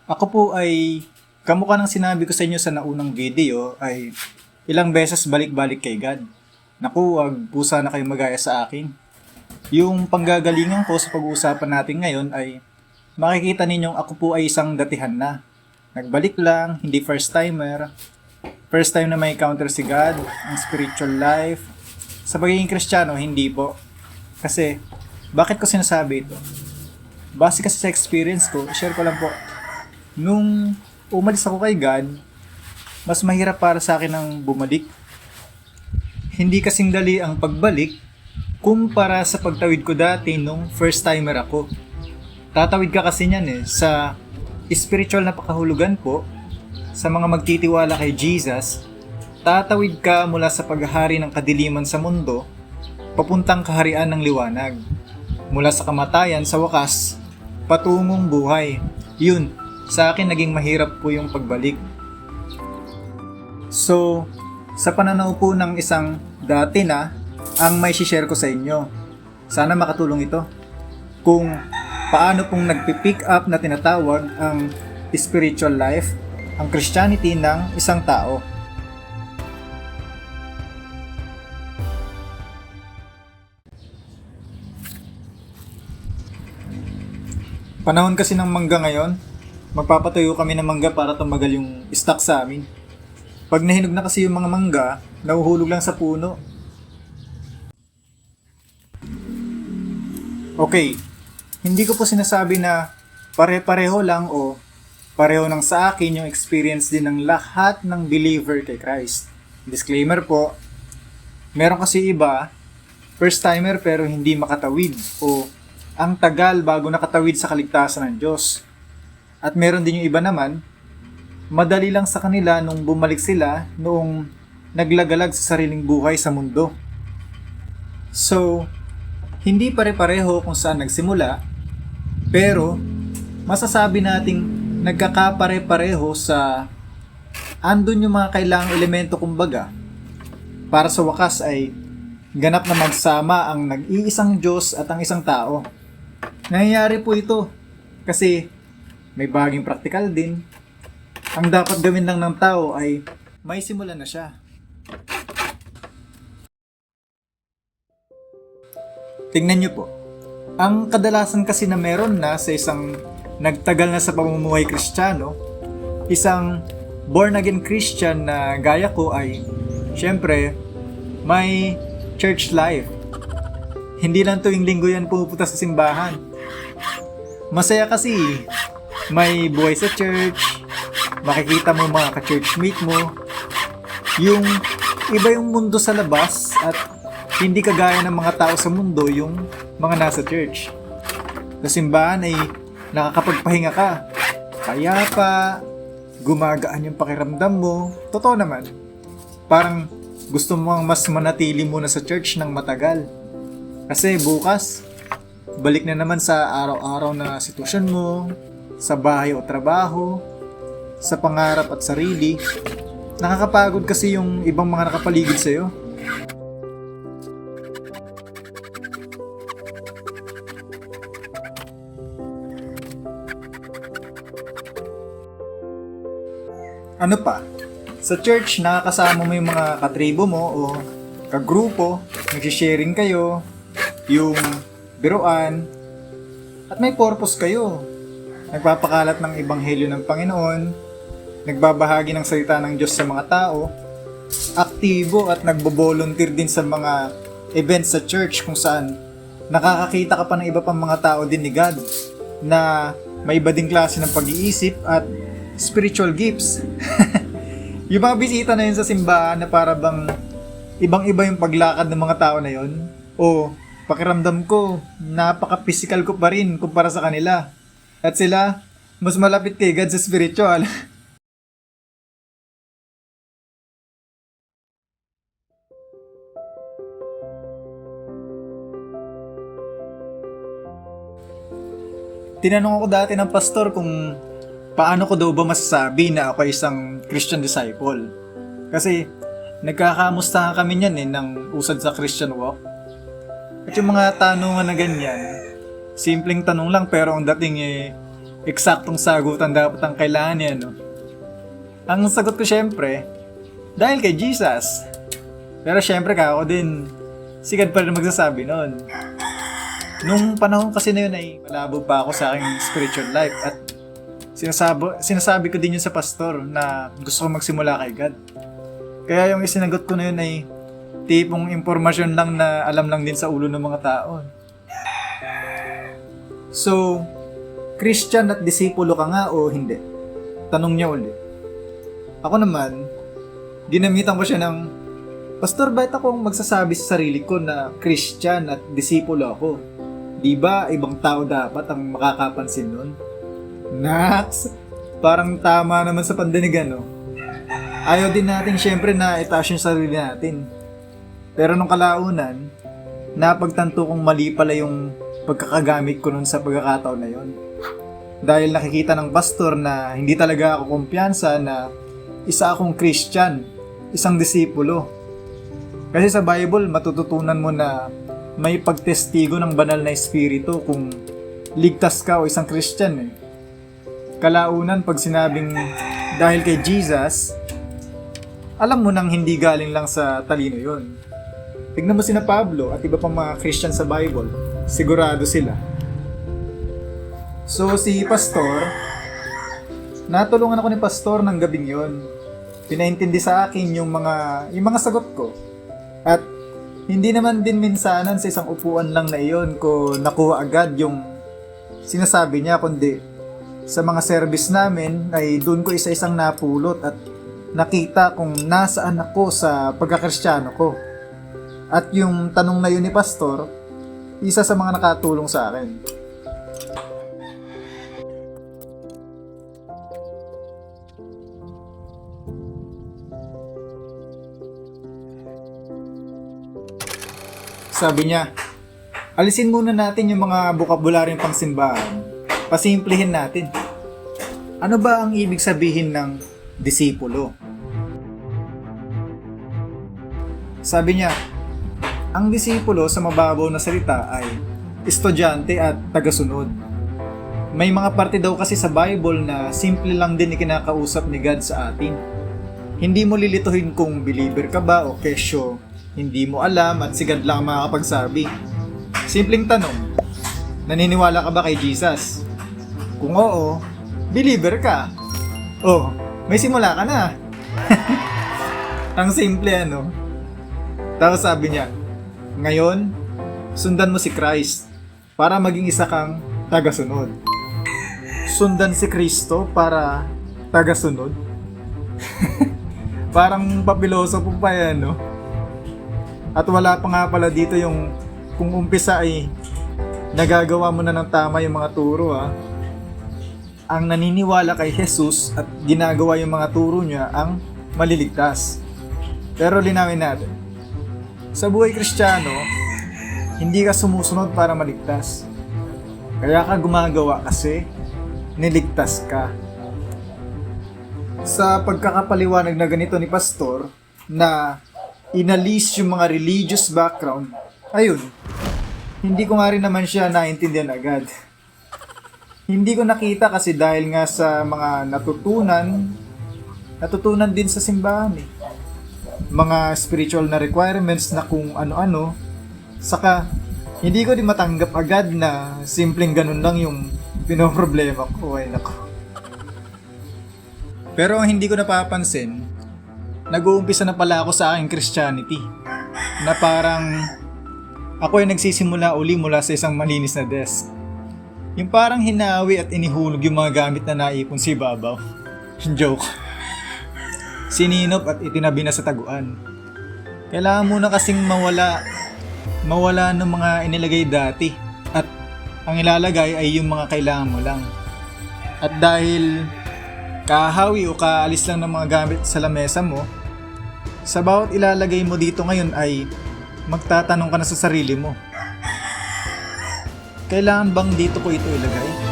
Ako po ay, kamukha ng sinabi ko sa inyo sa naunang video, ay ilang beses balik-balik kay God. Naku, wag po sana kayo magaya sa akin. Yung panggagalingan ko sa pag-uusapan natin ngayon ay makikita ninyong ako po ay isang datihan na. Nagbalik lang, hindi first timer. First time na may encounter si God, ang spiritual life. Sa pagiging Kristiyano, hindi po. Kasi, bakit ko sinasabi ito? Base kasi sa experience ko, share ko lang po. Nung umalis ako kay God, mas mahirap para sa akin ang bumalik. Hindi kasing dali ang pagbalik kumpara sa pagtawid ko dati nung first timer ako. Tatawid ka kasi niyan sa spiritual na pakahulugan po, sa mga magtitiwala kay Jesus, tatawid ka mula sa paghahari ng kadiliman sa mundo, papuntang kaharian ng liwanag. Mula sa kamatayan sa wakas, patungong buhay. Yun, sa akin naging mahirap po yung pagbalik. So, sa pananaw po ng isang dati na, ang may share ko sa inyo. Sana makatulong ito. Kung paano pong nagpipick up na tinatawag ang spiritual life, ang Christianity ng isang tao. Panahon kasi ng mangga ngayon, magpapatayo kami ng mangga para tumagal yung stock sa amin. Pag nahinog na kasi yung mga mangga, nahuhulog lang sa puno. Okay, hindi ko po sinasabi na pare-pareho lang o pareho nang sa akin yung experience din ng lahat ng believer kay Christ. Disclaimer po, meron kasi iba, first timer pero hindi makatawid o ang tagal bago nakatawid sa kaligtasan ng Diyos. At meron din yung iba naman, madali lang sa kanila nung bumalik sila noong naglagalag sa sariling buhay sa mundo. So, hindi pare-pareho kung saan nagsimula, pero masasabi nating nagkakapare-pareho sa andun yung mga kailangang elemento kumbaga para sa wakas ay ganap na magsama ang nag-iisang Diyos at ang isang tao. Nangyayari po ito kasi may baging praktikal din. Ang dapat gawin lang ng tao ay may simulan na siya. Tingnan nyo po. Ang kadalasan kasi na meron na sa isang nagtagal na sa pamumuhay Kristiyano, isang born again Christian na gaya ko ay, syempre, may church life. Hindi lang tuwing linggo yan pupunta sa simbahan. Masaya kasi, may buhay sa church, makikita mo mga ka-churchmate mo, yung iba yung mundo sa labas at hindi kagaya ng mga tao sa mundo yung mga nasa church. Sa simbahan ay nakakapagpahinga ka, payapa, gumagaan yung pakiramdam mo. Totoo naman, parang gusto mo ang mas manatili muna sa church ng matagal. Kasi bukas, balik na naman sa araw-araw na sitwasyon mo, sa bahay o trabaho, sa pangarap at sarili. Nakakapagod kasi yung ibang mga nakapaligid sa'yo. Ano pa? Sa church, nakakasama mo yung mga katribo mo o kagrupo, nagsisharing kayo, yung biruan, at may purpose kayo. Nagpapakalat ng ebanghelyo ng Panginoon, nagbabahagi ng salita ng Diyos sa mga tao, aktibo at nagbo-volunteer din sa mga events sa church kung saan nakakakita ka pa ng iba pang mga tao din ni God na may iba ding klase ng pag-iisip at spiritual gifts. Yung mga bisita na yun sa simbahan na para bang ibang-iba yung paglakad ng mga tao na yun. O pakiramdam ko, napaka-physical ko pa rin kumpara sa kanila. At sila, mas malapit kay God sa spiritual. Tinanong ako dati ng pastor kung paano ko daw ba masasabi na ako ay isang Christian disciple. Kasi nagkakamustahan kami niyan ng usad sa Christian walk. At yung mga tanungan na ganyan, simpleng tanong lang pero ang dating eksaktong sagutan dapat ang kailangan niya, no? Ang sagot ko syempre, dahil kay Jesus. Pero syempre ako din, si God pa rin magsasabi nun. Nung panahon kasi na yun ay malabo pa ako sa aking spiritual life at sinasabi ko din yun sa pastor na gusto ko magsimula kay God. Kaya yung isinagot ko na yun ay tipong impormasyon lang na alam lang din sa ulo ng mga tao. So, Christian at disipulo ka nga o hindi? Tanong niya ulit. Ako naman, ginamitan ko siya ng, Pastor, bakit akong magsasabi sa sarili ko na Christian at disipulo ako? Di ba ibang tao dapat ang makakapansin nun? Naks! Parang tama naman sa pandanigan, no? Ayaw din natin syempre na itaas yung sarili natin. Pero nung kalaunan, napagtanto kong mali pala yung pagkakagamit ko nun sa pagkakataon na yon. Dahil nakikita ng pastor na hindi talaga ako kumpiyansa na isa akong Christian, isang disipulo. Kasi sa Bible, matututunan mo na may pagtestigo ng banal na espiritu kung ligtas ka o isang Christian eh. Kalaunan pag sinabing dahil kay Jesus, alam mo nang hindi galing lang sa talino yon. Tignan mo sina Pablo at iba pang mga Christian sa Bible, sigurado sila. So si Pastor, natulungan ako ni Pastor ng gabing yon. Pinaintindi sa akin yung mga sagot ko. At hindi naman din minsanan sa isang upuan lang na iyon ko nakuha agad yung sinasabi niya, kundi sa mga service namin ay doon ko isa-isang napulot at nakita kung nasaan ako sa pagkakristyano ko. At yung tanong na yun ni Pastor, isa sa mga nakatulong sa akin. Sabi niya, alisin muna natin yung mga bukabularyong pangsimbahan. Pasimplihin natin. Ano ba ang ibig sabihin ng disipulo? Sabi niya, ang disipulo sa mababaw na salita ay estudyante at tagasunod. May mga parte daw kasi sa Bible na simple lang din ikinakausap ni God sa atin. Hindi mo lilituhin kung believer ka ba o kesyo hindi mo alam at si God lang ang makakapagsabi. Simpleng tanong, naniniwala ka ba kay Jesus? Kung oo, believer ka. Oh, may simula ka na. Ang simple ano. Tapos sabi niya, ngayon, sundan mo si Christ para maging isa kang tagasunod. Sundan si Kristo para tagasunod? Parang papilosopo pa yan, no? At wala pa nga pala dito yung kung umpisa ay nagagawa mo na ng tama yung mga turo ha. Ang naniniwala kay Jesus at ginagawa yung mga turo niya ang maliligtas. Pero linawin natin. Sa buhay Kristiyano, hindi ka sumusunod para maligtas. Kaya ka gumagawa kasi niligtas ka. Sa pagkakapaliwanag na ganito ni Pastor na inalis yung mga religious background, ayun, hindi ko nga rin naman siya naintindihan agad. Hindi ko nakita kasi dahil nga sa mga natutunan din sa simbahan eh. Mga spiritual na requirements na kung ano-ano, saka hindi ko din matanggap agad na simpleng ganun lang yung pinoproblema ko. Ay nako. Pero ang hindi ko napapansin, nag-uumpisa na pala ako sa aking Christianity na parang ako ay nagsisimula uli mula sa isang malinis na desk. Yung parang hinawi at inihulog yung mga gamit na naipon sa ibabaw. Joke. Sininop at itinabi na sa taguan. Kailangan muna kasing mawala ng mga inilagay dati at ang ilalagay ay yung mga kailangan mo lang. At dahil kahawi o kaalis lang ng mga gamit sa lamesa mo, sa bawat ilalagay mo dito ngayon ay magtatanong ka na sa sarili mo, kailangan bang dito ko ito ilagay?